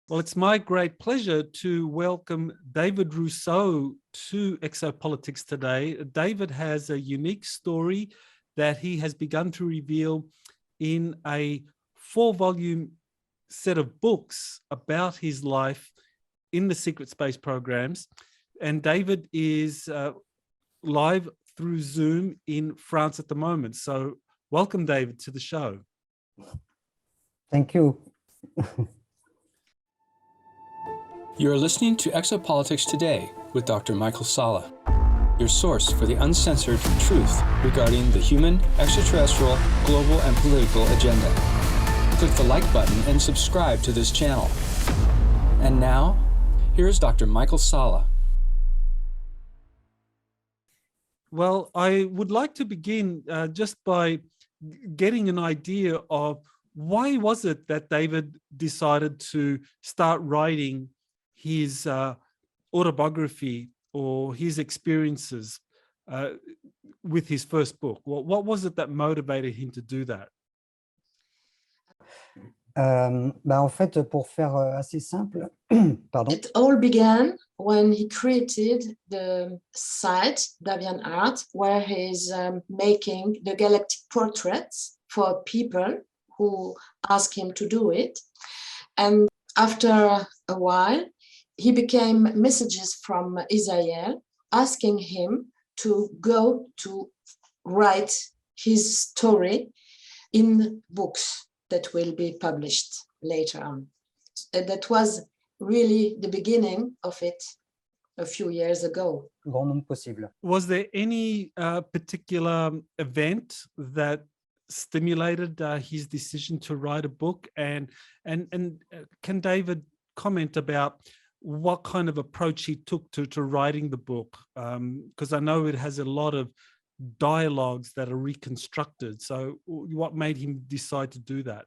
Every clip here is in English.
Well, it's my great pleasure to welcome David Rousseau to Exopolitics today. David has a unique story that he has begun to reveal in a 4-volume set of books about his life in the secret space programs. And David is live through Zoom in France at the moment. So welcome, David, to the show. Thank you. You're listening to Exopolitics Today with Dr. Michael Salla, your source for the uncensored truth regarding the human, extraterrestrial, global, and political agenda. Click the like button and subscribe to this channel. And now, here's Dr. Michael Salla. Well, I would like to begin just by getting an idea of why was it that David decided to start writing his autobiography or his experiences with his first book? What was it that motivated him to do that? En fait, pour faire assez simple, pardon. It all began when he created the site, DeviantArt, where he's making the galactic portraits for people who ask him to do it. And after a while, he became messages from Israel asking him to go to write his story in books that will be published later on. That was really the beginning of it a few years ago. Grand nombre possible. Was there any particular event that stimulated his decision to write a book? And can David comment about what kind of approach he took to writing the book? Because I know it has a lot of dialogues that are reconstructed. So what made him decide to do that?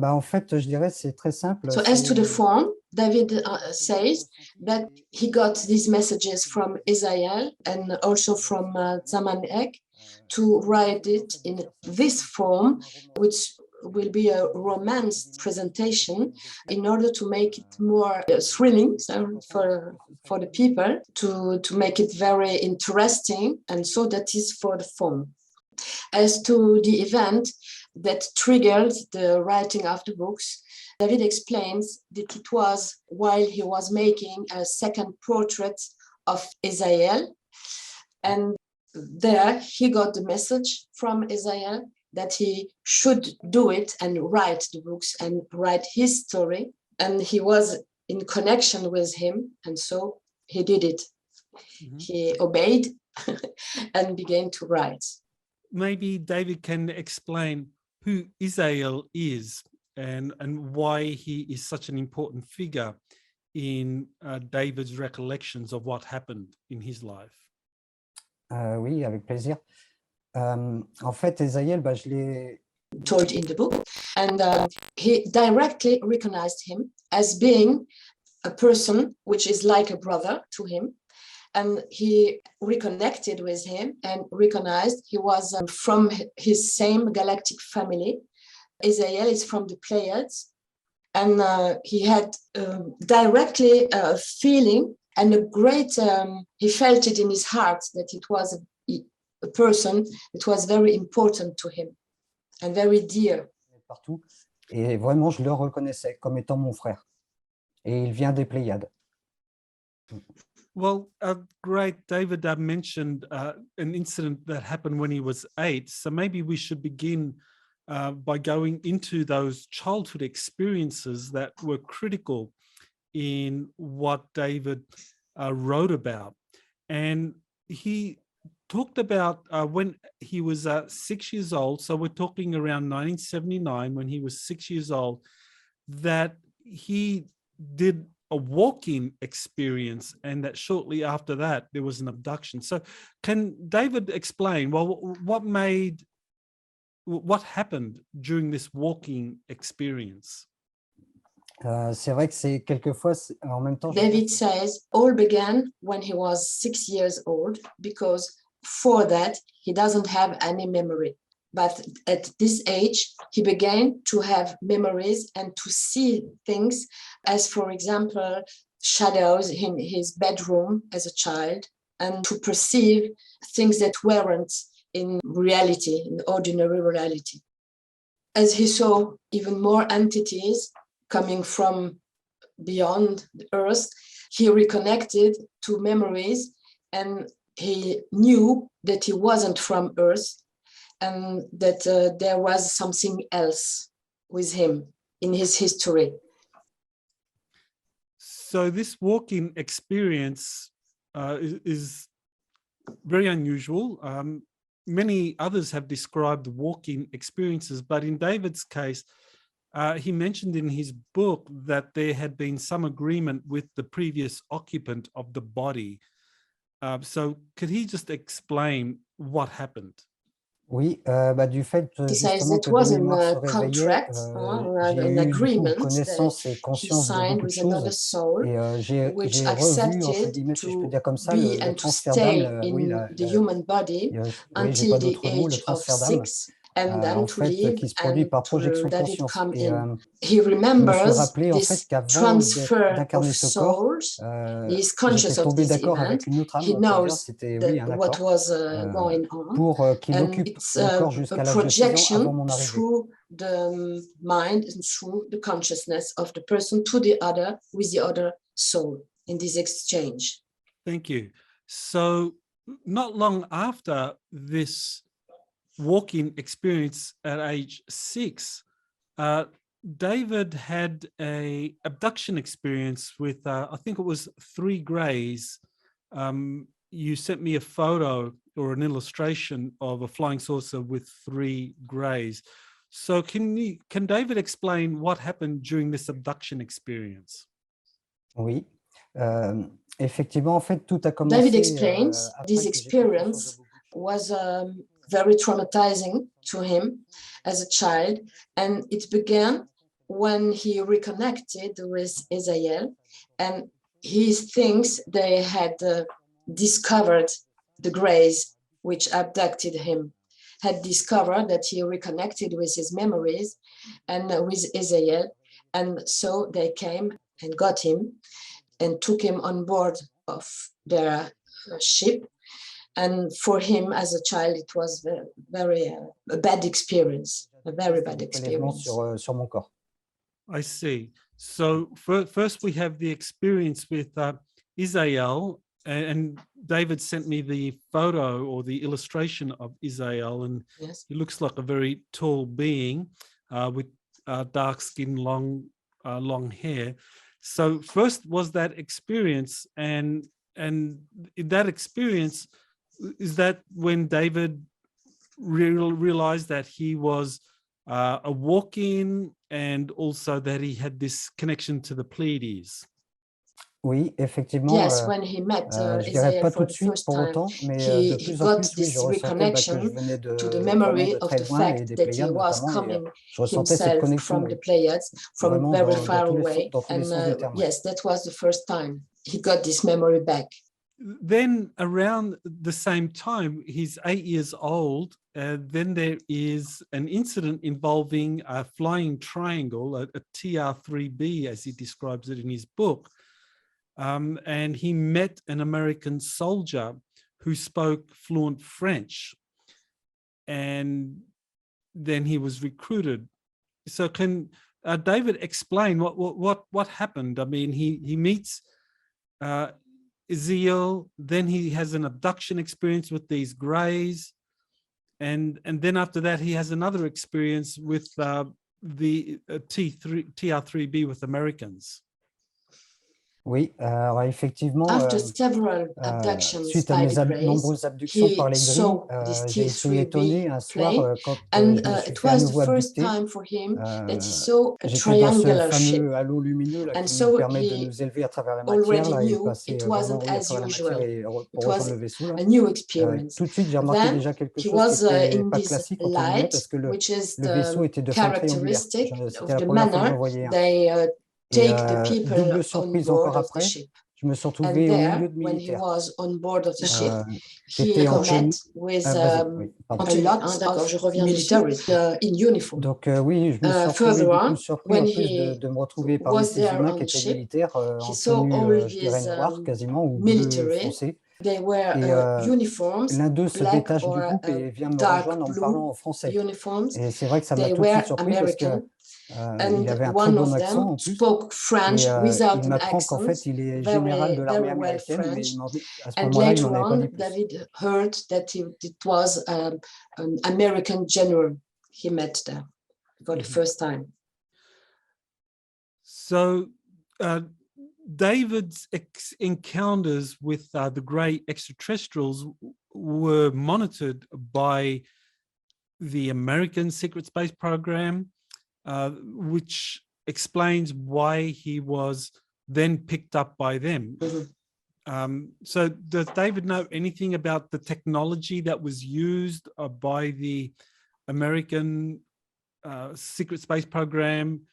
En fait, je dirais c'est très simple. So as to the form, David says that he got these messages from Israel and also from Zaman Ek to write it in this form, which will be a romance presentation in order to make it more thrilling for the people, to make it very interesting, and so that is for the form. As to the event that triggered the writing of the books, David explains that it was while he was making a second portrait of Israel, and there he got the message from Israel that he should do it and write the books and write his story. And he was in connection with him, and so he did it. Mm-hmm. He obeyed and began to write. Maybe David can explain who Israel is and why he is such an important figure in David's recollections of what happened in his life. Oui, avec plaisir. En fait, Esaïel, je l'ai told in the book, and he directly recognized him as being a person which is like a brother to him, and he reconnected with him and recognized he was from his same galactic family. Esaïel is from the Pleiades, and he had directly a feeling and a great, he felt it in his heart that it was a person that was very important to him and very dear. Partout. Et vraiment, je le reconnaissais comme étant mon frère. Et il vient des Pléiades. Well, great. David mentioned an incident that happened when he was 8. So maybe we should begin by going into those childhood experiences that were critical in what David wrote about. And he talked about when he was 6 years old, so we're talking around 1979, when he was 6 years old, that he did a walk-in experience, and that shortly after that there was an abduction. So can David explain, well, what happened during this walking experience? C'est vrai que c'est quelquefois en même temps. David says all began when he was 6 years old, because for that he doesn't have any memory. But at this age, he began to have memories and to see things as for example, shadows in his bedroom as a child, and to perceive things that weren't in reality, in ordinary reality. As he saw even more entities coming from beyond the earth, he reconnected to memories, and he knew that he wasn't from earth, and that there was something else with him in his history. So this walk-in experience is very unusual. Many others have described walk-in experiences, but in David's case, he mentioned in his book that there had been some agreement with the previous occupant of the body. So could he just explain what happened? Oui, du fait He says justement it que was de in mémoire a se réveillait, contract, j'ai an eu du coup agreement connaissance et that he conscience de signed beaucoup de with another choses soul, et j'ai which revu, entre accepted guillemets, si je peux to dire comme ça, be le and to transfert d'âme, stay oui, in the human body oui, j'ai until pas the d'autre mot, le age of transfert d'âme, 6, and then en to fait, live qui se produit and par projection de let it conscience. come Et in. He je me suis remembers rappelé en fait this qu'avant transfer d'incarner of ce corps, souls. He is j'étais conscious of tombé this d'accord event. avec une autre âme, He donc ça veut dire knows c'était oui un what accord was going on. pour qu'il And occupe it's mon corps a jusqu'à l'âge de 6 ans avant projection mon arrivée. through the mind and through the consciousness of the person to the other, with the other soul in this exchange. Thank you. So not long after this walk-in experience at age 6, David had a abduction experience with, I think it was 3 greys. You sent me a photo or an illustration of a flying saucer with 3 greys. So can David explain what happened during this abduction experience? Oui, effectivement, en fait, tout a commencé. David explains après this que j'ai pris conscience experience de beaucoup de was very traumatizing to him as a child, and it began when he reconnected with Israel, and he thinks they had discovered the greys which abducted him, had discovered that he reconnected with his memories and with Israel, and so they came and got him and took him on board of their ship. And for him as a child, it was very a bad experience, a very bad experience. sur mon corps. I see. So first we have the experience with Israel, and David sent me the photo or the illustration of Israel, and Yes. he looks like a very tall being with dark skin, long hair. So first was that experience, and in that experience, is that when David realized that he was a walk-in, and also that he had this connection to the Pleiades? Oui, effectivement. Yes, when he met Je dirais Israel pas for tout de the suite first pour time, autant, mais de he plus en got plus, oui, this je ressentais que je reconnection venais de to the vraiment memory de of très the loin et fact des that he Pléiades was notamment, et coming je ressentais cette himself connexion, from the oui, Pleiades, from vraiment very dans far tous away. les And sens du terme. yes, that was the first time he got this memory back. Then around the same time, he's 8 years old. Then there is an incident involving a flying triangle, a TR-3B, as he describes it in his book. And he met an American soldier who spoke fluent French. And then he was recruited. So can David explain what happened? I mean, he meets Ezekiel, then he has an abduction experience with these greys, and then after that he has another experience with the TR-3B with Americans. Oui, alors effectivement, After several abductions suite à by mes the Greys, nombreuses abductions par he les saw grilles, this j'ai été étonné un T3B soir plane, quand and je me suis it fait à was the nouveau first abducter. time for him that he saw a J'étais dans ce triangular ship, fameux halo lumineux là, and qui nous so permet de he nous élever à travers la matière already là, et knew passer it vraiment wasn't oui, à as travers la matière usual. et It pour rejoindre was le vaisseau là. a new experience. Tout de suite, j'ai remarqué Then déjà quelque he chose qui was n'était in pas this classique entre guillemets light, parce que which is le vaisseau the était de forme triangulaire. characteristic C'était of la the première fois que j'en manner voyais un. they Et take the people double on surprise board encore of the après, ship. je me suis And retrouvé au there, milieu de when he militaires. was on board of the ship, J'étais he en met tenue. with Vas-y, oui, pardon. lots of militaries in uniform. Donc oui, je me suis retrouvé Further du on, coup surpris when en plus he de me retrouver parmi was ces there humains on qui the étaient ship, militaires he en saw tenue, all je dirais these noire quasiment, ou bleu military. foncé. They were Et uniforms, l'un d'eux se black détache du or groupe et vient me dark rejoindre en me blue parlant en français. uniforms. Et c'est vrai que ça m'a They tout de suite were surpris parce que American, il and avait un très one bon of accent them en plus. spoke French Et without il an m'apprend qu'en accent, fait, il est général de very, l'armée very well américaine, mais French. à ce And moment-là, il later m'en avait pas on, dit plus. David heard that it was an American general he met there for the first time. So David's encounters with the grey extraterrestrials were monitored by the American secret space program, which explains why he was then picked up by them. So does David know anything about the technology that was used by the American secret space program,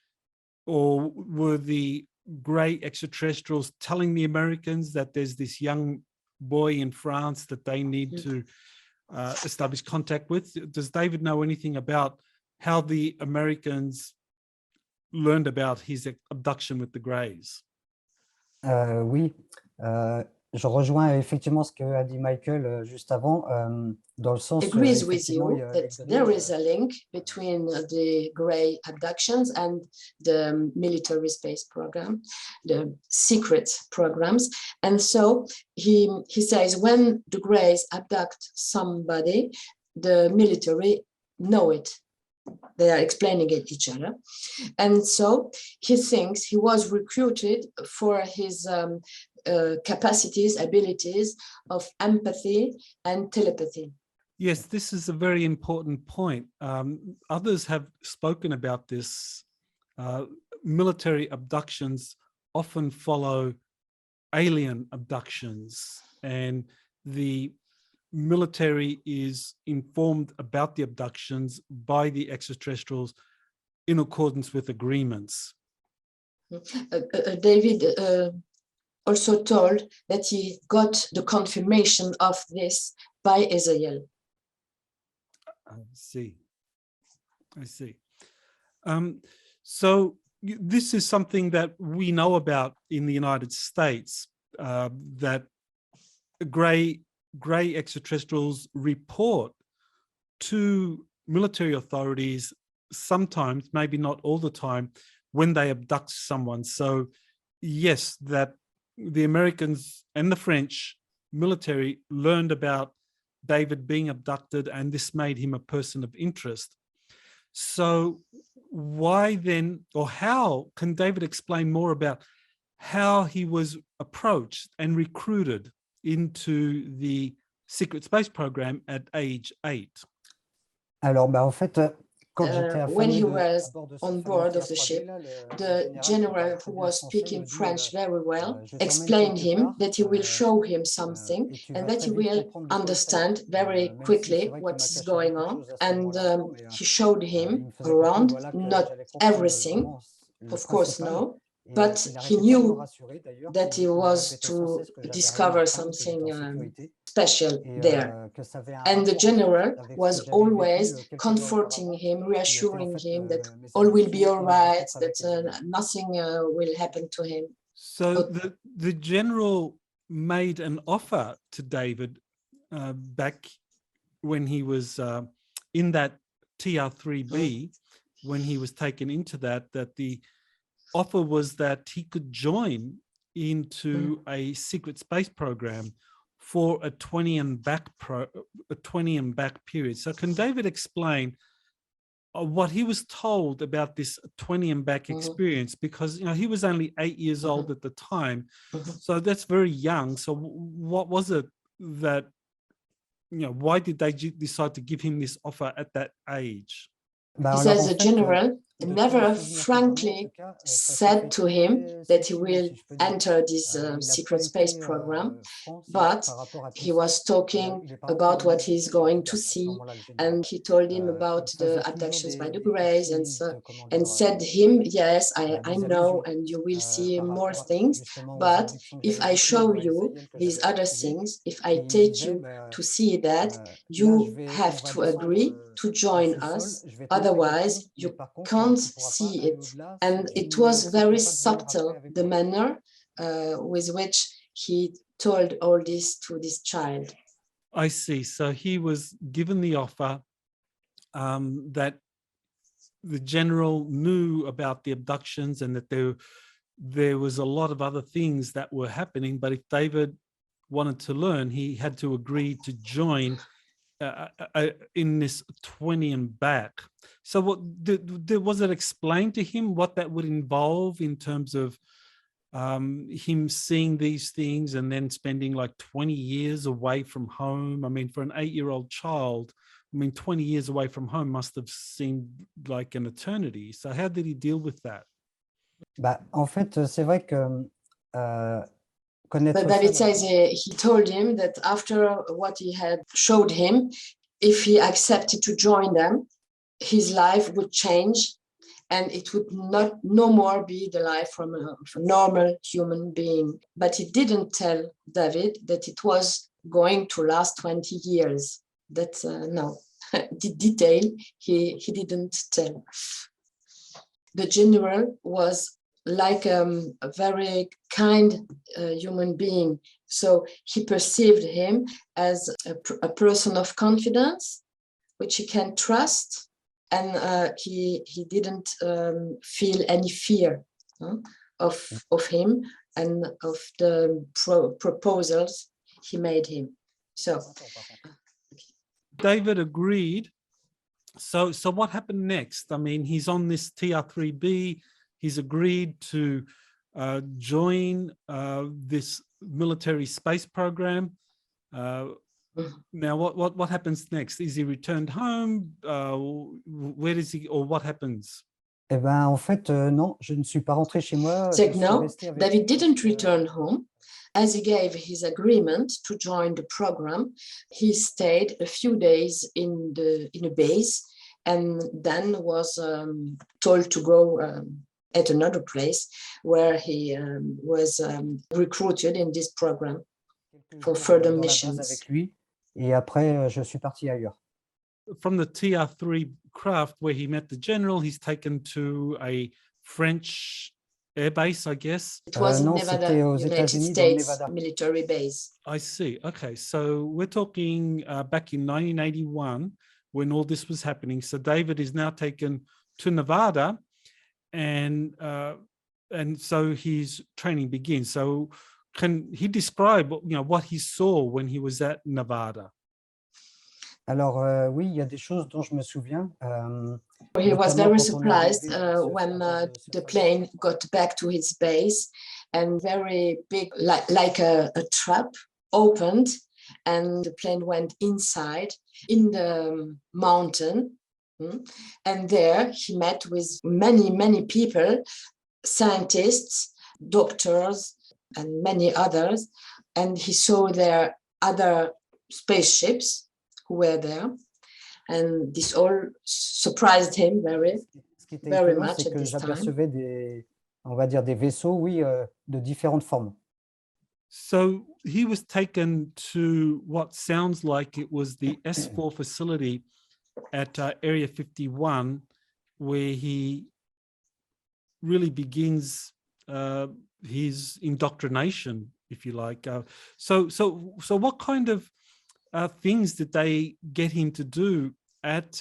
or were the grey extraterrestrials telling the Americans that there's this young boy in France that they need to establish contact with? Does David know anything about how the Americans learned about his abduction with the Greys? Oui, je rejoins effectivement ce qu'a dit Michael juste avant, dans le sens Agrees with effectivement, il y you a that les there Greys, is a link between the Grey abductions and the military space program, the secret programs. And so he says when the Greys abduct somebody, the military know it. They are explaining it each other. And so he thinks he was recruited for his capacities, abilities of empathy and telepathy. Yes, this is a very important point. Others have spoken about this. Military abductions often follow alien abductions, and the military is informed about the abductions by the extraterrestrials in accordance with agreements. David also told that he got the confirmation of this by Ezekiel. I see. So this is something that we know about in the United States, that grey extraterrestrials report to military authorities sometimes, maybe not all the time, when they abduct someone. So yes, that the Americans and the French military learned about David being abducted, and this made him a person of interest. So why then, or how can David explain more about how he was approached and recruited into the secret space program at age 8? Alors, en fait, quand j'étais When he affamé was on board of the ship, the general who was speaking French very well explained him that he will show him something and that he will understand very quickly what's going on. And he showed him around, not everything, of course, no, but he knew that he was to discover something special there. And the general was always comforting him, reassuring him that all will be all right, that nothing will happen to him. So the general made an offer to David back when he was in that TR3B, when he was taken into that the offer was that he could join into a secret space program for a 20 and back period. So can David explain what he was told about this 20 and back experience? Because he was only 8 years old at the time, so that's very young. So what was it that why did they decide to give him this offer at that age? He says the general never frankly said to him that he will enter this secret space program, but he was talking about what he's going to see, and he told him about the abductions by the Greys, and said him, yes, I know, and you will see more things, but if I show you these other things, if I take you to see that, you have to agree to join us, otherwise you can't see it. And it was very subtle, the manner with which he told all this to this child. I see. So he was given the offer that the general knew about the abductions and that there was a lot of other things that were happening, but if David wanted to learn, he had to agree to join in this 20 and back. So what was it explained to him what that would involve in terms of him seeing these things and then spending like 20 years away from home? I mean, for an 8-year-old child, I mean, 20 years away from home must have seemed like an eternity. So how did he deal with that? Bah, en fait, c'est vrai que But David says he told him that after what he had showed him, if he accepted to join them, his life would change and it would no more be the life from a normal human being. But he didn't tell David that it was going to last 20 years. That no, the detail he didn't tell. The general was like a very kind human being. So he perceived him as a person of confidence, which he can trust, and he didn't feel any fear of him and of the proposals he made him. So David agreed. So what happened next? I mean, he's on this TR3B. He's agreed to join this military space program. Now, what happens next? Is he returned home? Where does he, or what happens? Eh ben, en fait, non, je ne suis pas rentré chez moi. Said no, David didn't return home. As he gave his agreement to join the program, he stayed a few days in a base and then was told to go at another place where he was recruited in this program for further missions. Avec lui, et après, je suis parti ailleurs. From the TR3 craft where he met the general, he's taken to a French air base, I guess. It was Non, Nevada, c'était aux United États-Unis, dans le States Nevada. military base. I see. Okay, so we're talking back in 1981 when all this was happening. So David is now taken to Nevada, and so his training begins. So can he describe, what he saw when he was at Nevada? Alors, oui, il y a des choses dont je me souviens. He was very surprised when the plane got back to its base, and very big, like a trap opened, and the plane went inside in the mountain. And there he met with many people, scientists, doctors, and many others. And he saw there other spaceships who were there. And this all surprised him very much at this time. J'apercevais on va dire des vaisseaux, oui, de différentes formes. So he was taken to what sounds like it was the S4 facility at Area 51, where he really begins his indoctrination, if you like. So what kind of things did they get him to do at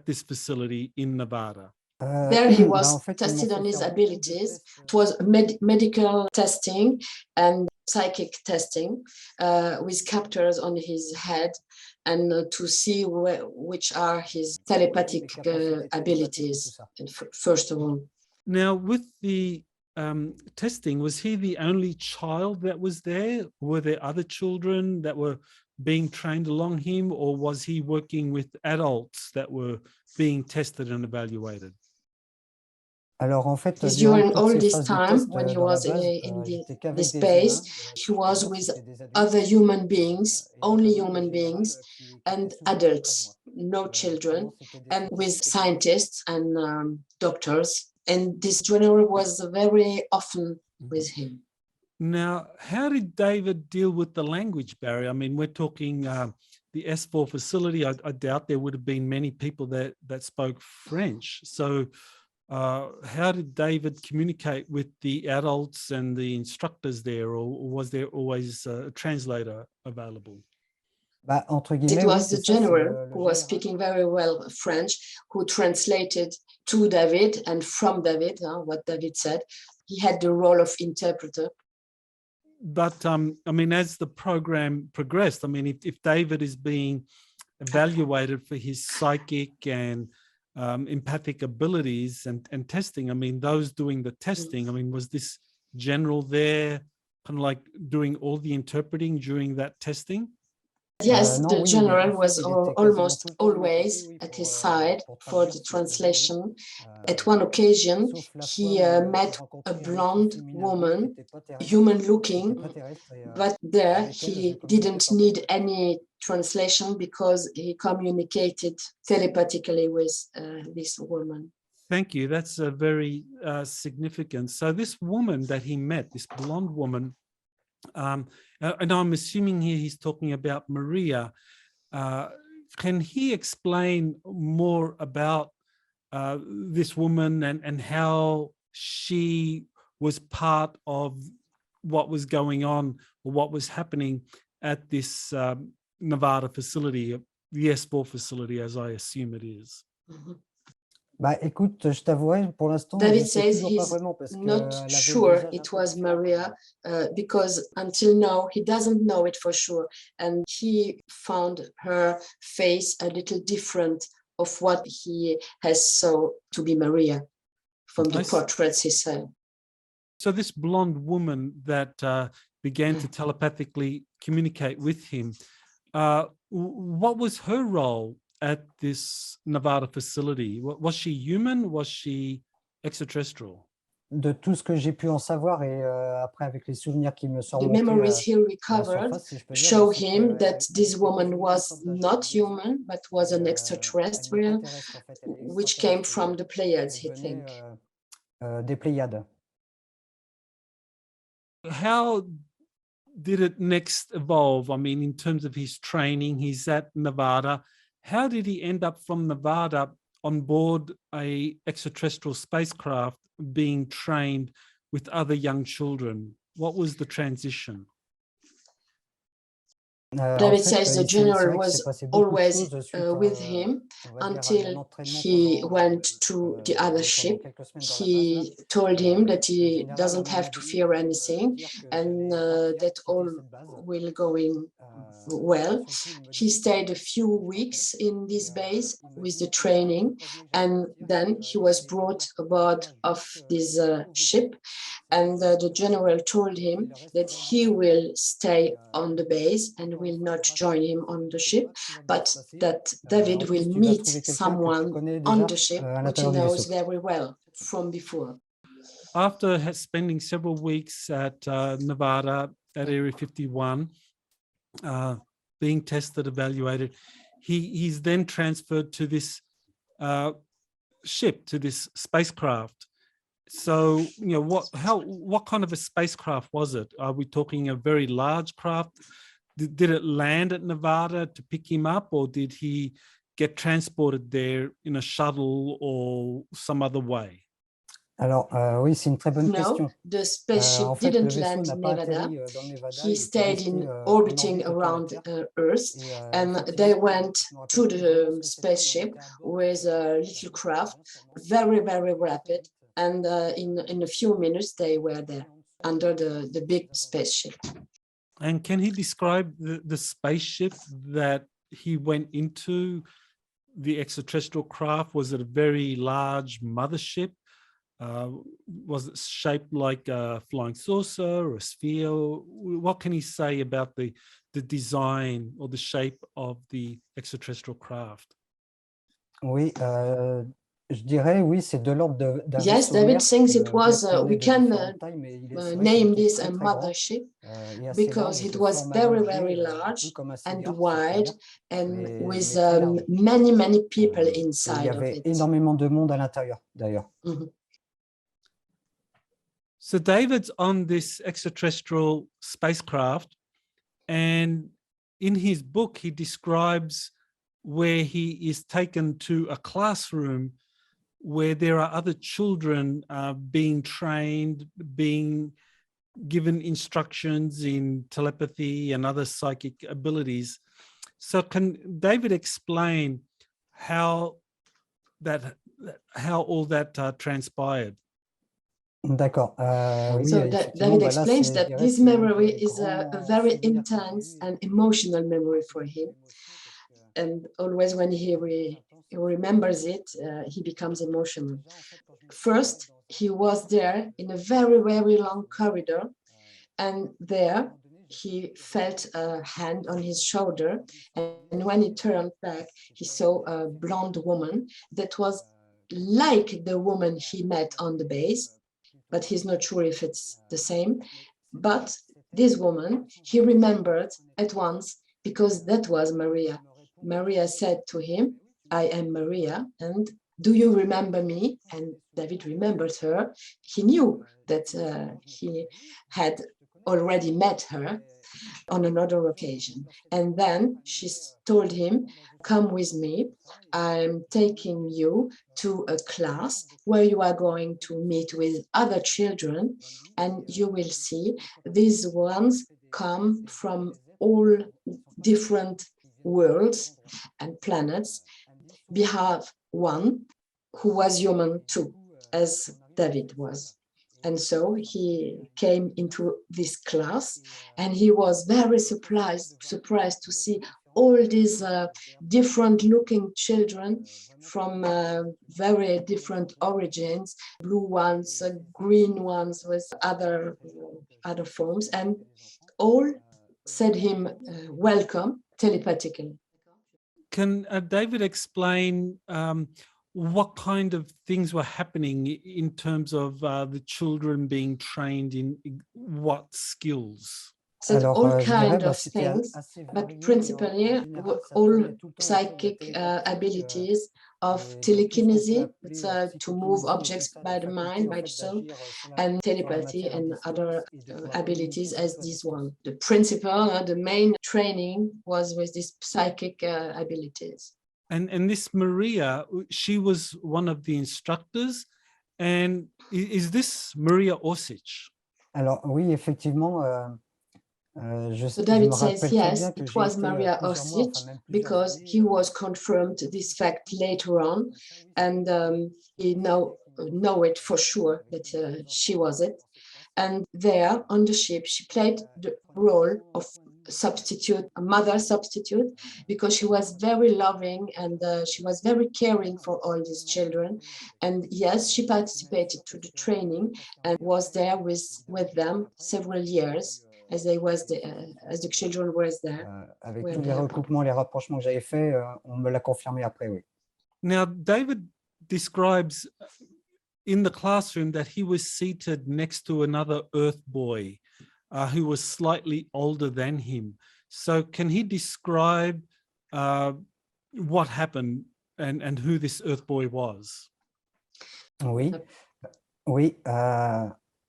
this facility in Nevada? There he was tested on his abilities. It was medical testing and psychic testing with captors on his head, and to see which are his telepathic abilities, first of all. Now, with the testing, was he the only child that was there? Were there other children that were being trained along him, or was he working with adults that were being tested and evaluated? Alors en fait, Is durant during toutes all ces this phases de time, test, when he dans la was base, in j'étais the qu'avec des space, humains, he was souvent, with c'était des adultes. other human beings, Et only notamment human des générales, beings, qui and étaient souvent adults, près de moi. no children, Souvent, c'était des and with scientifiques. scientists and doctors. And this general was very often with him. Now, how did David deal with the language barrier? I mean, we're talking the S4 facility. I doubt there would have been many people that spoke French. So how did David communicate with the adults and the instructors there, or was there always a translator available? Bah, entre guillemets, It oui, was c'est the ça, c'est general who was général. speaking very well French, who translated to David and from David, what David said. He had the role of interpreter. But I mean, as the program progressed, I mean, if David is being evaluated for his psychic and empathic abilities and testing, I mean, those doing the testing, I mean, was this general there kind of like doing all the interpreting during that testing? Yes, Non, the oui, general en fait, was il était quasiment almost tout le temps de mon côté, always oui, at pour, his side pour for traduire the ce qu'il faisait, oui. translation. At one occasion, Sauf la he fois où met j'ai a rencontré un être blonde féminin qui woman, était pas terrestre, qui human était looking, pas terrestre, et but there avec elle, he je communiquais didn't par need télépathie. any translation because he communicated telepathically with this woman. Thank you. That's a very significant. So this woman that he met, this blonde woman, and I'm assuming here he's talking about Maria. Can he explain more about this woman and how she was part of what was going on or what was happening at this Nevada facility, the S4 facility, as I assume it is? Mhm. Bah, écoute, je t'avouerai, pour l'instant, je David sais says toujours pas he's vraiment parce not qu'elle avait le sure visage un it peu was différent. Maria because until now he doesn't know it for sure, and he found her face a little different of what he has saw to be Maria from the portraits he saw. So this blonde woman that began to telepathically communicate with him, what was her role at this Nevada facility? Was she human? Was she extraterrestrial? De tout ce que j'ai pu en savoir et après avec les souvenirs qui me sont The remontés memories he à la recovered surface, si je peux dire, show c'est him qu'elle that this était woman quasiment was sorte d'âge not de human, but was an elle n'est extraterrestrial, pas terrestre en fait, elle est which came extraterrestre from the Pleiades, he elle venait think. des Pléiades. How did it next evolve? I mean, in terms of his training, he's at Nevada. How did he end up from Nevada on board a extraterrestrial spacecraft being trained with other young children? What was the transition? David says the general was always with him until he went to the other ship. He told him that he doesn't have to fear anything and that all will go in well. He stayed a few weeks in this base with the training, and then he was brought aboard of this ship, and the general told him that he will stay on the base and will not join him on the ship, but that David will meet someone on the ship which he knows very well from before. After spending several weeks at Nevada at Area 51, being tested, evaluated, he's then transferred to this ship, to this spacecraft. So, you know, what kind of a spacecraft was it? Are we talking a very large craft? Did it land at Nevada to pick him up, or did he get transported there in a shuttle or some other way? Alors, oui, c'est une très bonne question. No, the spaceship En fait, le didn't vaisseau land n'a in pas Nevada. atterri dans le Nevada. He Il était stayed resté in en orbiting orbite autour de la around Terre. Earth, Et and effectivement, they je went me rappelle to plus the ce que c'était, spaceship mais on était à bord with a little craft, very, very rapid, and in a few minutes they were there under the big spaceship. And can he describe the spaceship that he went into, the extraterrestrial craft? Was it a very large mothership? Was it shaped like a flying saucer or a sphere? What can he say about the design or the shape of the extraterrestrial craft? Oui, Je dirais, oui, c'est de l'ordre d'un Yes, vaisseau David mère thinks qui it was, prenait we de can différentes tailles, mais c'est vrai qu'il name était this très, a très grand mothership et assez because large, it de was forme very, allongée, very un peu large comme un and cigare, si je puis wide dire, and with mais très large. many, many people Et il y inside of avait it. énormément de monde à l'intérieur, d'ailleurs. Mhm. So David's on this extraterrestrial spacecraft, and in his book, he describes where he is taken to a classroom where there are other children being trained, being given instructions in telepathy and other psychic abilities. So can David explain how all that transpired? D'accord. Oui, So effectivement, David bah là, explains je that dirais, this c'est un memory des is a grands very souvenirs qu'il a intense eu. and emotional memory for him. And always when he remembers it, he becomes emotional. First, he was there in a very, very long corridor, and there he felt a hand on his shoulder. And when he turned back, he saw a blonde woman that was like the woman he met on the base, but he's not sure if it's the same. But this woman, he remembered at once because that was Maria. Maria said to him, I am Maria, and do you remember me? And David remembered her. He knew that he had already met her on another occasion. And then she told him, come with me. I'm taking you to a class where you are going to meet with other children, and you will see these ones come from all different worlds and planets. We have one who was human too, as David was. And so he came into this class, and he was very surprised to see all these different looking children from very different origins, blue ones, green ones with other forms, and all said him welcome telepathically. Can David explain what kind of things were happening in terms of the children being trained in what skills? So all kind of things, but principally all psychic abilities of telekinesis, to move objects by the mind, by the soul, and telepathy and other abilities as this one. The principal, the main training was with these psychic abilities. And this Maria, she was one of the instructors. And is this Maria Orsic? Alors oui, effectivement, so David says yes, it was Maria Orsic, because he was confirmed this fact later on, and he know it for sure that she was it. And there on the ship, she played the role of a mother substitute, because she was very loving and she was very caring for all these children. And yes, she participated to the training and was there with them several years as the children were there. Avec tous les recoupements, les rapprochements que j'avais faits, on me l'a confirmé après, oui. Now, David describes in the classroom that he was seated next to another Earth boy who was slightly older than him. So can he describe what happened and who this Earth boy was? Oui, oui.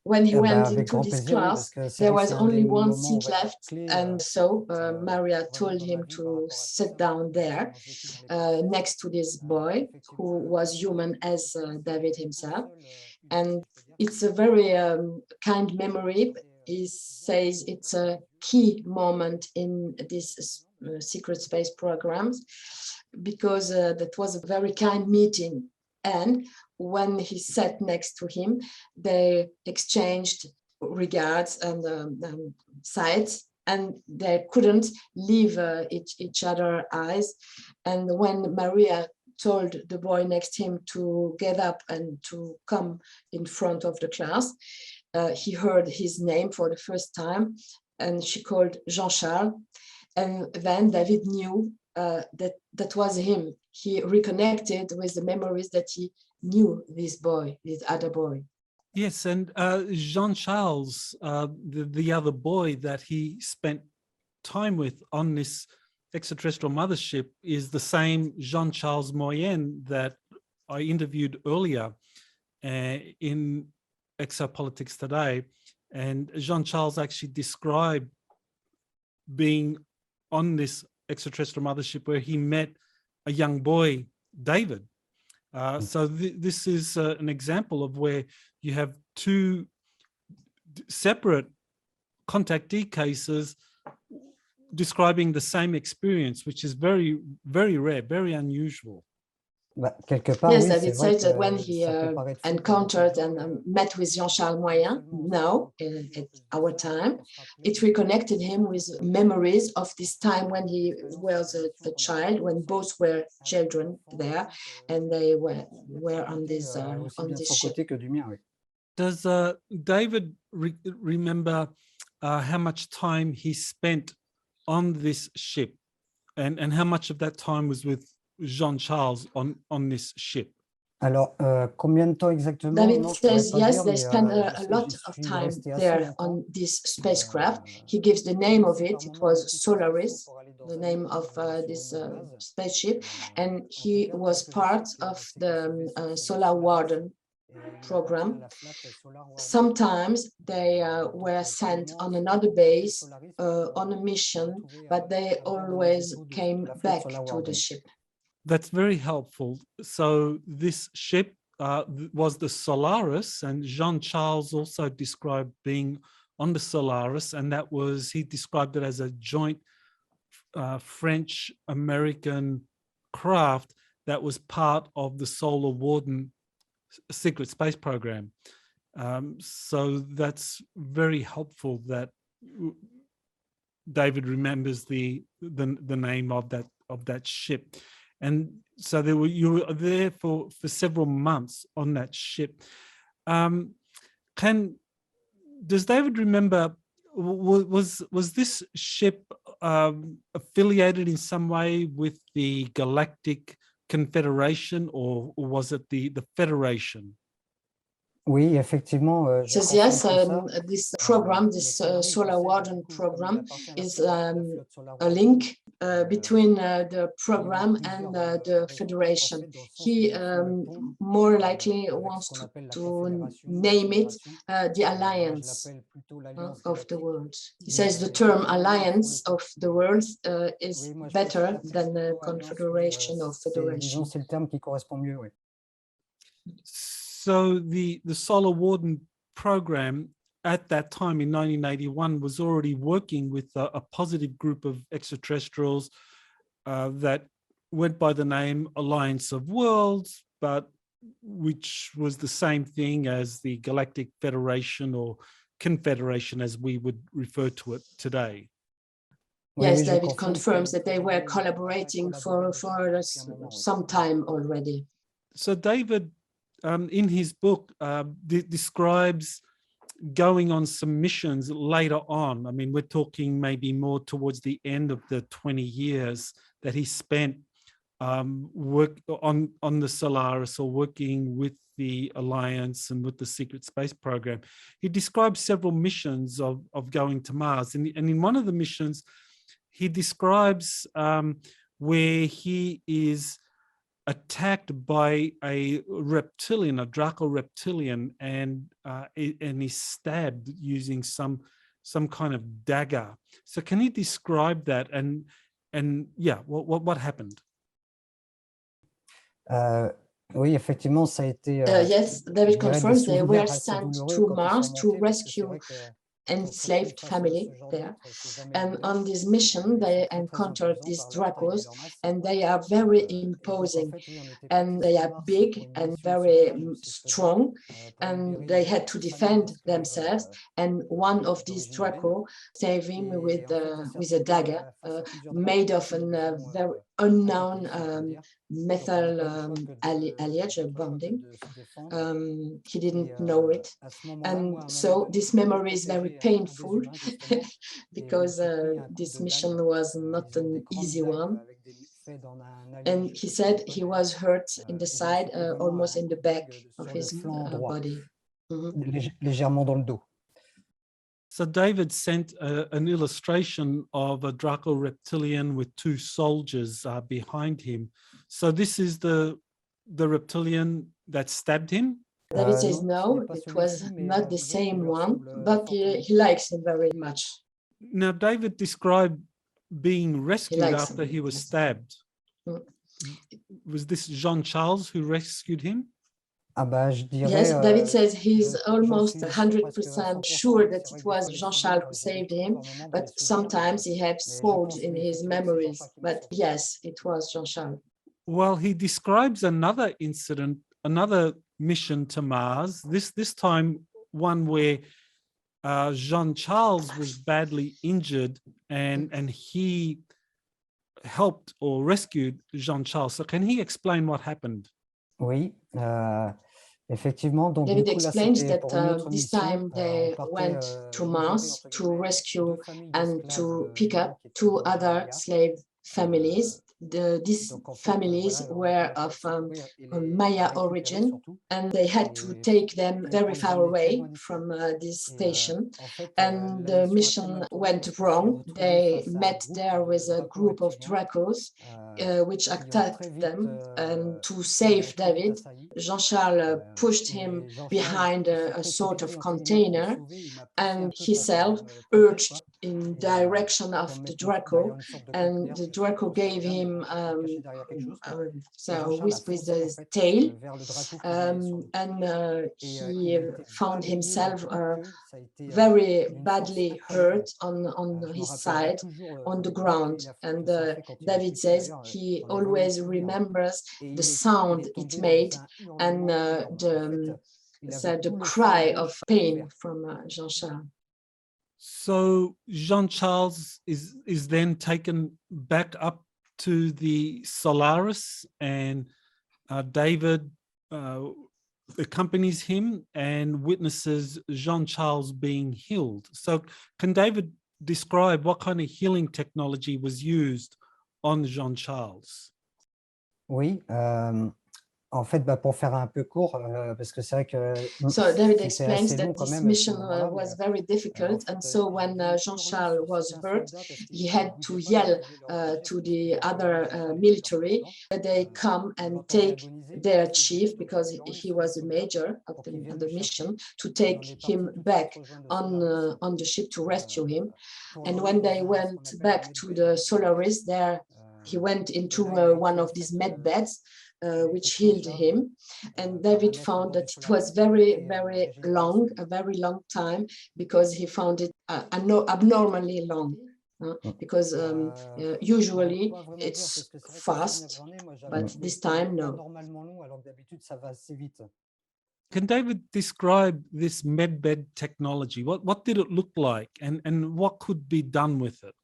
When he went into this class, there was only one seat left, and so Maria told him to sit down there next to this boy who was human as David himself. And it's a very kind memory. He says it's a key moment in this secret space programs, because that was a very kind meeting. And when he sat next to him, they exchanged regards and sights, and they couldn't leave each other's eyes. And when Maria told the boy next to him to get up and to come in front of the class, he heard his name for the first time, and she called Jean Charles. And then David knew that was him. He reconnected with the memories that he knew this boy, this other boy. Yes, and Jean Charles, the other boy that he spent time with on this extraterrestrial mothership, is the same Jean Charles Moyen that I interviewed earlier in Exopolitics Today. And Jean Charles actually described being on this extraterrestrial mothership where he met a young boy, David. So this is an example of where you have two separate contactee cases describing the same experience, which is very, very rare, very unusual. Yes, David said that when he encountered and met with Jean Charles Moyen, now at our time, it reconnected him with memories of this time when he was a child, when both were children there, and they were on this ship. Does David remember how much time he spent on this ship, and how much of that time was with Jean Charles on this ship? Alors, combien de temps exactement? David says yes, they spent a lot of time there on this spacecraft. He gives the name of it. It was Solaris, the name of this spaceship, and he was part of the Solar Warden program. Sometimes they were sent on another base on a mission, but they always came back to the ship. That's very helpful. So this ship was the Solaris, and Jean Charles also described being on the Solaris, and that was, he described it as a joint French-American craft that was part of the Solar Warden secret space program. So that's very helpful that David remembers the name of that ship. And so you were there for several months on that ship. Does David remember, was this ship affiliated in some way with the Galactic Confederation, or was it the Federation? Oui, effectivement. Says yes, this program, this Solar Warden program, is a link between the program and the Federation. He more likely wants to name it the Alliance of the World. He says the term Alliance of the World is better than the Confederation or Federation. C'est le terme qui correspond mieux, oui. So the Solar Warden program at that time in 1981 was already working with a positive group of extraterrestrials that went by the name Alliance of Worlds, but which was the same thing as the Galactic Federation or Confederation as we would refer to it today. Yes, David confirms that they were collaborating for some time already. So David, in his book, describes going on some missions later on. I mean, we're talking maybe more towards the end of the 20 years that he spent work on the Solaris or working with the Alliance and with the secret space program. He describes several missions of going to Mars. And in one of the missions, he describes where he is attacked by a reptilian, a Draco reptilian, and he's stabbed using some kind of dagger. So can you describe that? And yeah, what happened? Oui, effectivement, ça a été. Yes, David confirms they were sent to Mars to rescue enslaved family there, and on this mission they encountered these Dracos, and they are very imposing, and they are big and very strong, and they had to defend themselves, and one of these Draco saved him with a dagger made of a very unknown methyl alliage bonding. He didn't know it, and so this memory is very painful because this mission was not an easy one. And he said he was hurt in the side, almost in the back of his body. Légèrement dans le dos. So David sent an illustration of a Draco reptilian with two soldiers behind him. So this is the reptilian that stabbed him? David says no, it was not the same one, but he likes him very much. Now, David described being rescued after he was stabbed. Was this Jean Charles who rescued him? Yes, David says he's almost 100% sure that it was Jean Charles who saved him, but sometimes he has faults in his memories. But yes, it was Jean Charles. Well, he describes another incident, another mission to Mars, this time one where Jean Charles was badly injured and he helped or rescued Jean Charles. So can he explain what happened? Oui, effectivement. Donc, David du coup, là, explains c'était that pour une autre this mission. time they On went partait, to une Mars mission to avec rescue deux familles and d'esclaves, to pick up qui étaient two dans other Madagascar. slave families. These Donc, en fait, families voilà, were on of secourir et les Maya récupérer origin, surtout. and they had to Et take them on very les far emmenait away très loin d'ici. from this Et, station. en fait, And la the mission a mission tellement tourné went qu'on s'est wrong. retrouvé They face à un met groupe there with a Dracos group of reptiliens, Dracos, which qui ont très attacked vite, them. And to qui ont save très vite David, assailli. Jean-Charles pushed him Et Jean Charles, behind il s'est a sort précipité of entre guillemets pour le container, sauver. Il m'a poussé un and peu pour himself me protéger, urged quoi. in Et, direction pour of me the mettre Draco, derrière une sorte de and conteneur, the pour Draco que je gave regarde, him me cacher derrière quelque chose, quoi. Et so Jean Charles a with foncé, en his fait, tail, vers le Draco qui venait sur nous. and Et he il était found balayé himself de toute queue. Ça a été very d'une force badly incroyable. hurt on Je me his rappellerai side toujours on the le bruit ground. et la And que ça a fait quand il a David chuté. says D'ailleurs, he j'en ai vraiment always souvenir. remembers Et the il sound est it tombé made dans un and hurlement énorme. En fait, the tout le cry flanc of gauche pain ouvert. from Jean-Charles. So Jean Charles is then taken back up to the Solaris, and David accompanies him and witnesses Jean Charles being healed. So can David describe what kind of healing technology was used on Jean Charles? Oui, en fait, pour faire un peu court, parce que c'est vrai que So David c'était explains assez long that quand this même à ce mission moment-là, was mais very difficult, en and fait, so when il est Jean-Charles revenu sur was certains hurt, soldats parce he qu'ils had bougeaient to pas, yell ils voulaient leur to protéger, the parce qu'ils other avaient leur military commandant. that they come On and l'entendait take agoniser, their il chief, poussait because les gens, he les was the soldats, major of pour qu'ils viennent the le chercher. mission, to Et on take est parti him tout de back suite rejoindre le Solaris, on the ship to rescue him. pour And l'emmener when dans they ce qu'on went appelle back un to med the bed. Solaris, there he went Et into là, il a one été, en of these fait, med beds, il a which été pris en healed charge, him. And par un David maître found bord that du it was Solaris qui avait été very régénéré long, sur a lui. very long time, because he found it abnormally long. Because usually Quoi vraiment dire, it's parce que c'est vrai que les fast, dernières années, moi, j'avais but trouvé this ça time, no. anormalement long, alors que d'habitude, ça va assez vite. Can David describe this medbed technology? What did it look like, and what could be done with it?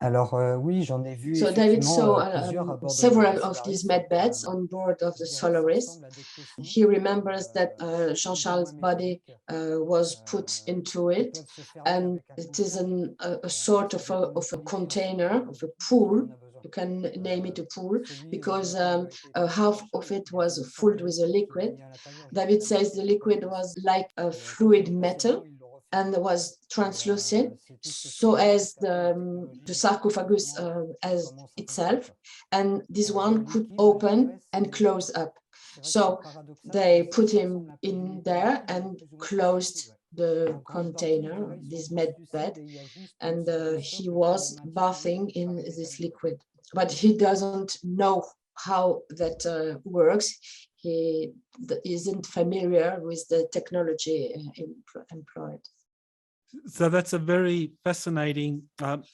Alors oui, j'en ai vu So David effectivement saw plusieurs à bord de several la of these Solaris. med beds on board of the Je dirais que ça Solaris. ressemble à des coffins, He remembers that plus ou Jean-Charles' moins body métalliques, was put into qui it, peuvent se fermer and avec un it is couvercle. a sort Ça of dépend a de l'utilité, en fait, container, of a si pool. on en a besoin. You can name it a pool, Celui because dans lequel il a été half pris, of it il y avait was une sorte filled de with a qui liquid. baignait à l'intérieur. Je David sais pas says the liquid comment was like a comme fluid il est metal bon, il le refait. and was translucent, C'est tout ce que so je as sais faire avec the technologie, sarcophagus comment as ça fonctionne, itself, quoi. and this Le one could liquide, je open dirais, and c'est close up. vrai que So c'est paradoxal, they mais put ça him ressemble un peu à in du there liquide, mais and plus ou moins closed translucide, ouais. the Donc en une partie, container, là, ils this sont med translucides bed, et il y a juste and sur le he socle was le maintien bathing du in pareil this métallique, ouais. liquid. But he doesn't know how that works. He isn't familiar with the technology employed. So that's a very fascinating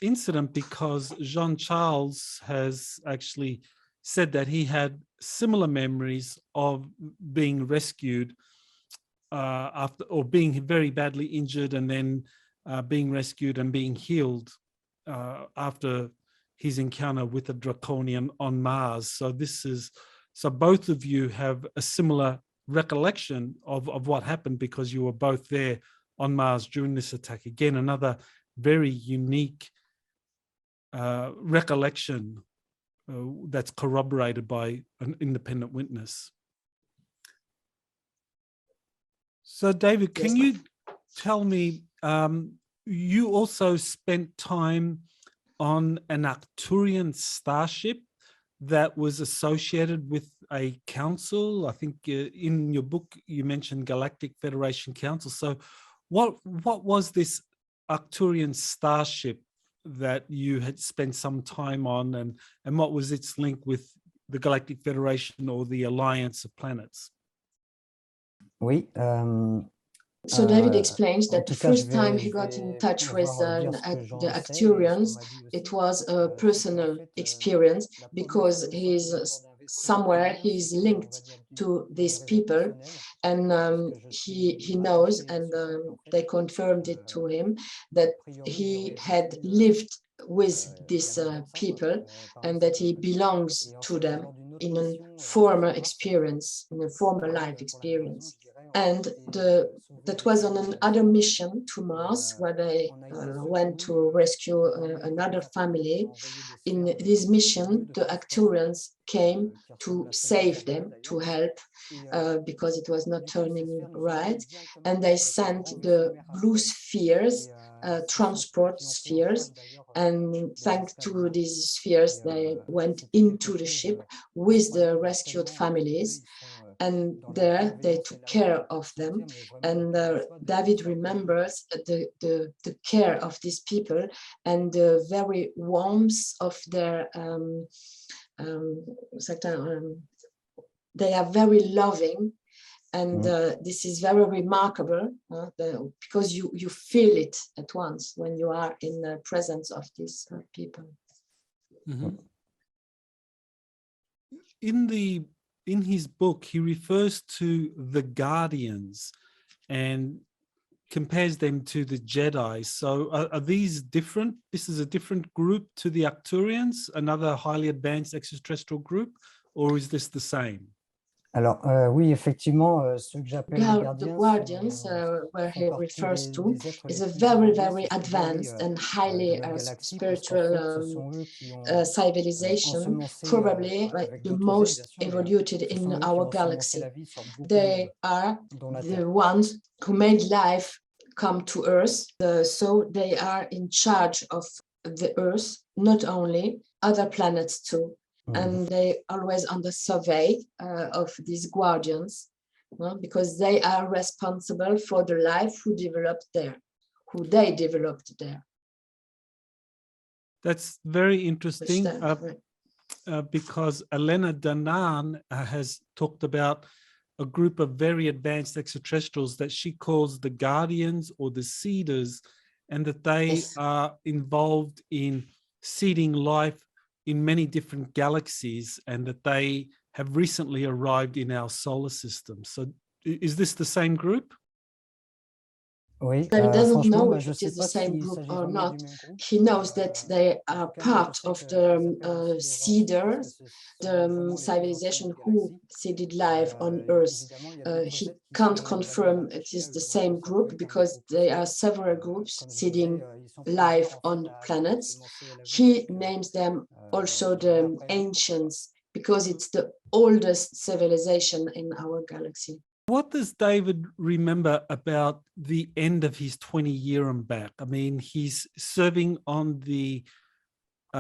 incident, because Jean Charles has actually said that he had similar memories of being rescued after, or being very badly injured, and then being rescued and being healed after his encounter with a draconian on Mars. So both of you have a similar recollection of what happened, because you were both there on Mars during this attack. Again, another very unique recollection that's corroborated by an independent witness. So, David, can you tell me, you also spent time on an Arcturian starship that was associated with a council. I think in your book you mentioned Galactic Federation Council. So what was this Arcturian starship that you had spent some time on, and what was its link with the Galactic Federation or the Alliance of Planets? Oui. So David explains that the first time he got in touch with the Arcturians, it was a personal experience, because somewhere he's linked to these people, and he knows, and they confirmed it to him, that he had lived with these people and that he belongs to them in a former experience, in a former life experience. And that was on another mission to Mars, where they went to rescue another family. In this mission, the Arcturians came to save them, to help, because it was not turning right. And they sent the blue spheres, transport spheres, and thanks to these spheres, they went into the ship with the rescued families. And there they took care of them. And David remembers the care of these people and the very warmth of their, they are very loving. And this is very remarkable because you feel it at once when you are in the presence of these people. Mm-hmm. In his book, he refers to the Guardians and compares them to the Jedi. So are these different? This is a different group to the Arcturians, another highly advanced extraterrestrial group, or is this the same? Alors, oui, effectivement, ceux que j'appelle les The Guardians, where he refers to, is a very, very advanced and highly spiritual civilization, probably like the most evolved in our galaxy. They are the ones who made life come to Earth, so they are in charge of the Earth, not only other planets too. And they always on the survey of these Guardians, because they are responsible for the life who they developed there. That's very interesting, because Elena Danaan has talked about a group of very advanced extraterrestrials that she calls the Guardians or the Seeders, and that they are involved in seeding life in many different galaxies, and that they have recently arrived in our solar system. So is this the same group? Oui, David doesn't know if je it sais is the pas same s'il group s'agit or vraiment not. du même groupe. He knows that they are part of the Seeders, the civilization who seeded life on Earth. He can't confirm it is the same group because there are several groups seeding life on planets. He names them also the Ancients because it's the oldest civilization in our galaxy. What does David remember about the end of his 20-year and back? I mean, he's serving on the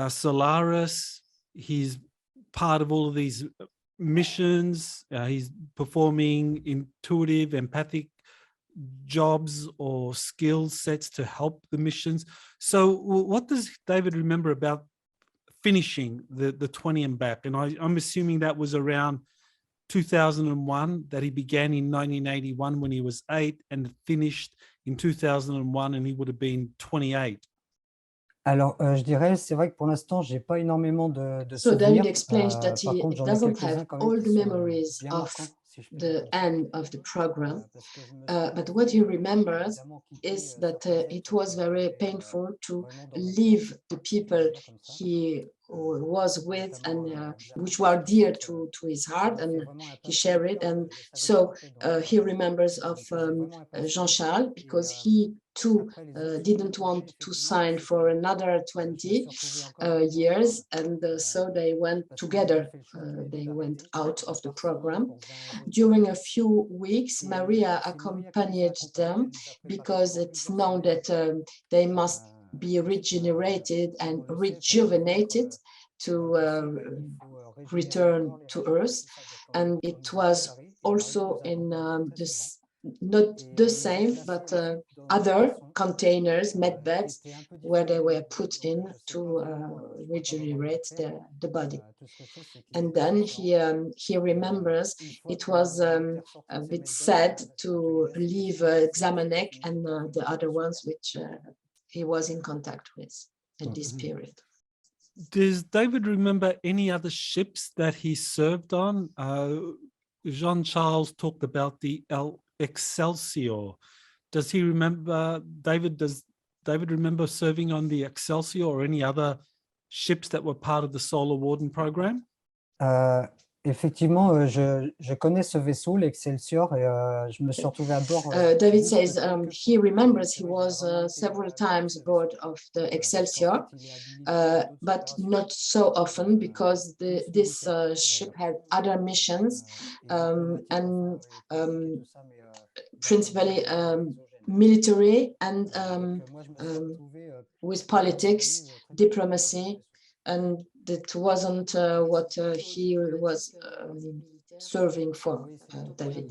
Solaris. He's part of all of these missions. He's performing intuitive, empathic jobs or skill sets to help the missions. So what does David remember about finishing the 20 and back? And I'm assuming that was around 2001, that he began in 1981 when he was 8 and finished in 2001 and he would have been 28. Alors, je dirais, c'est vrai que pour l'instant, j'ai pas énormément de So souvenirs. David explains that Par he contre, j'en ai doesn't quelques-uns have quand même all qui the sont memories bien of marquants, si je puis the dire comme ça. end of the program, Parce que je me but what he remembers évidemment quitté, is that it was very painful to vraiment dans ma vie. leave the people Comme ça. he was with and which were dear to his heart, and he shared it. And so he remembers of Jean Charles because he two didn't want to sign for another 20 years, and so they went together. They went out of the program. During a few weeks, Maria accompanied them because it's known that they must be regenerated and rejuvenated to return to Earth. And it was also in this, not the same, but other containers, medbeds, where they were put in to regenerate the body. And then he remembers it was a bit sad to leave Zamanek and the other ones which he was in contact with at this period. Does David remember any other ships that he served on? Jean Charles talked about the Excelsior. Does he remember, does David remember serving on the Excelsior or any other ships that were part of the Solar Warden program? Effectivement, je connais ce vaisseau, l'Excelsior, et je me suis retrouvé à bord. David says he remembers he was several times aboard of the Excelsior, but not so often because this ship had other missions and principally military and with politics, diplomacy, and that wasn't what he was serving for, David.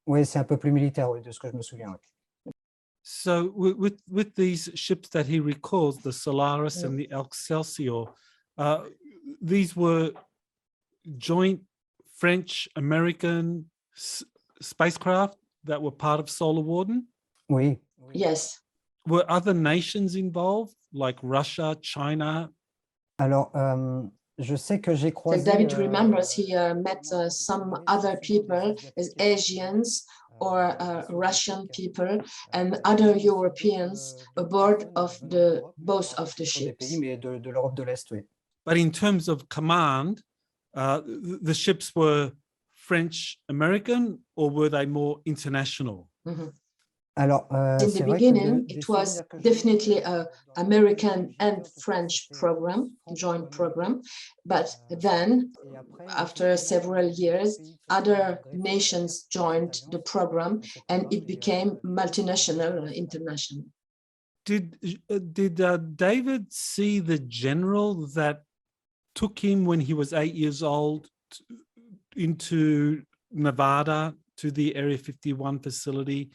Oui, c'est un peu plus militaire, oui, de ce que je me souviens. Oui. So with these ships that he recalls, the Solaris and the Excelsior, these were joint French-American spacecraft that were part of Solar Warden? Oui. Yes. Were other nations involved, like Russia, China? Alors, je sais que j'ai croisé. So David remembers he met some other people as Asians or Russian people and other Europeans aboard of both of the ships. Pays, mais de l'Europe de l'Est, oui. But in terms of command, the ships were French-American or were they more international? Mm-hmm. Alors, in the beginning, it was definitely an American and French program, joint program. But then, after several years, other nations joined the program and it became multinational, international. Did David see the general that took him when he was 8 years old into Nevada to the Area 51 facility?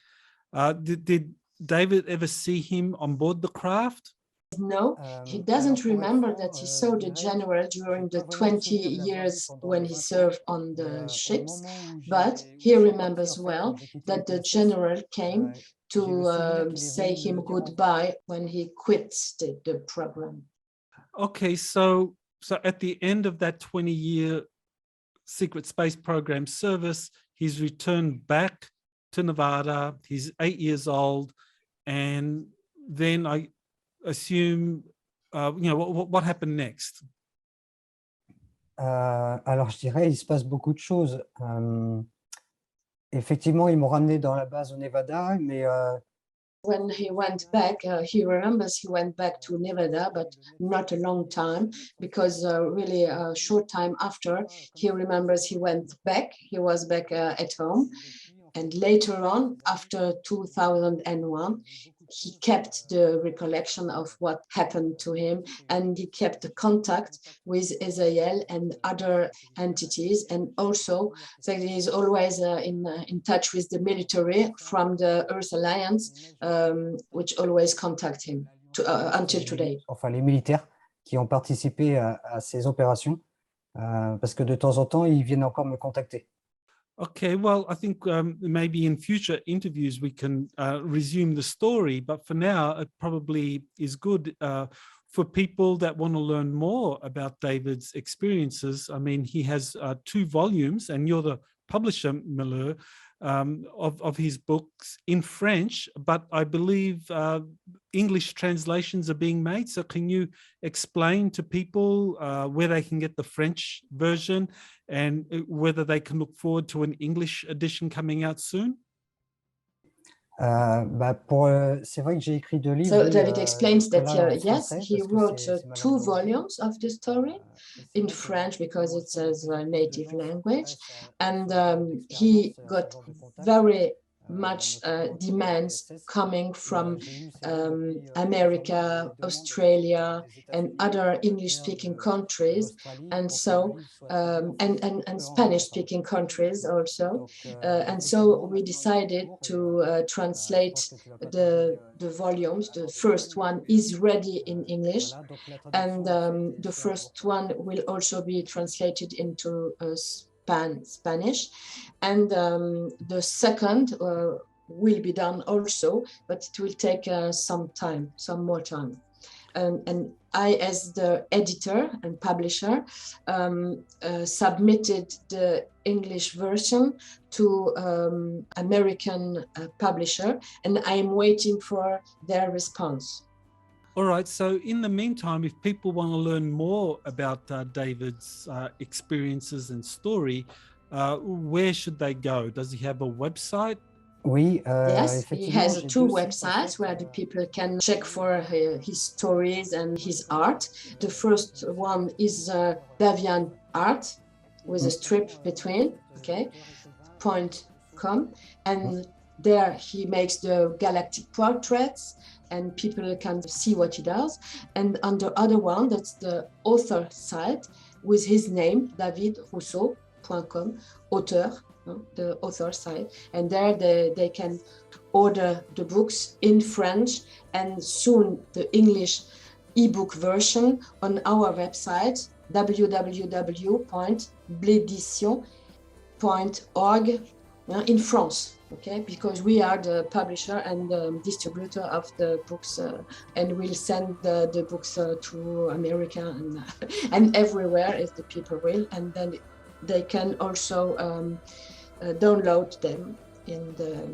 Did David ever see him on board the craft? No, he doesn't remember that he saw the general during the 20 years when he served on the ships, but he remembers well that the general came to say him goodbye when he quit the program. Okay, so at the end of that 20-year secret space program service, he's returned back to Nevada. He's 8 years old, and then I assume, what happened next? Alors, je dirais, il se passe beaucoup de choses. Effectivement, ils m'ont ramené dans la base au Nevada, mais when he went back, he remembers he went back to Nevada, but not a long time, because really a short time after, he remembers he went back. He was back at home. And later on, after 2001, he kept the recollection of what happened to him, and he kept the contact with Israel and other entities, and also that he is always in touch with the military from the Earth Alliance, which always contact him until today. Enfin, les militaires qui ont participé à ces opérations, parce que de temps en temps, ils viennent encore me contacter. Okay, well, I think maybe in future interviews we can resume the story, but for now it probably is good for people that want to learn more about David's experiences. I mean, he has 2 volumes, and you're the publisher, Malheur, of his books in French, but I believe English translations are being made. So can you explain to people where they can get the French version and whether they can look forward to an English edition coming out soon? C'est vrai que j'ai écrit 2 livres. So David explains that yes, français, he parce que wrote c'est ma 2 langue d'origine. volumes of the story in French because it's his native language, and he got very much demands coming from America, Australia, and other English-speaking countries, and so and Spanish-speaking countries also, and so we decided to translate the volumes. The first one is ready in English, and the first one will also be translated into Spanish, and the second will be done also, but it will take some more time. And I, as the editor and publisher, submitted the English version to American publisher, and I'm waiting for their response. All right, so in the meantime, if people want to learn more about David's experiences and story, where should they go? Does he have a website? Oui, yes, he has j'ai 2 2 sites, en websites fait. where the people can check for his stories and his art. The first one is Davian Art with a strip between, okay, .com, and there he makes the galactic portraits and people can see what he does. And on the other one, that's the author site with his name, davidrousseau.com, auteur, the author site, and there they can order the books in French and soon the English ebook version on our website www.blédition.org in France, okay, because we are the publisher and the distributor of the books, and we'll send the books to America and everywhere if the people will, and then they can also download them in the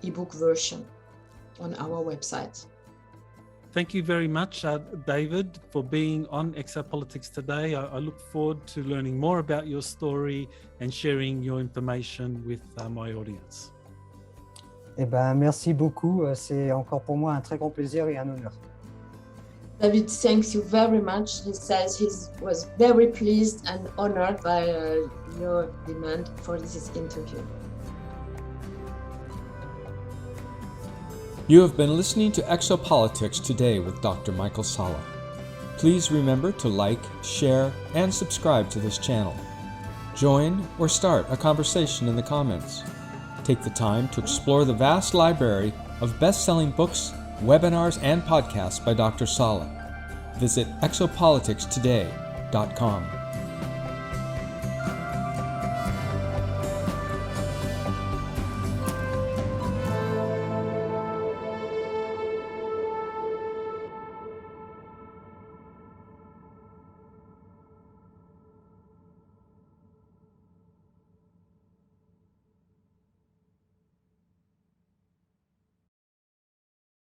ebook version on our website. Thank you very much, David, for being on Exopolitics today. I look forward to learning more about your story and sharing your information with my audience. Eh ben, merci beaucoup. C'est encore pour moi un très grand plaisir et un honneur. David thanks you very much. He says he was very pleased and honored by your demand for this interview. You have been listening to Exopolitics Today with Dr. Michael Salla. Please remember to like, share, and subscribe to this channel. Join or start a conversation in the comments. Take the time to explore the vast library of best-selling books, webinars, and podcasts by Dr. Salla. Visit exopoliticstoday.com.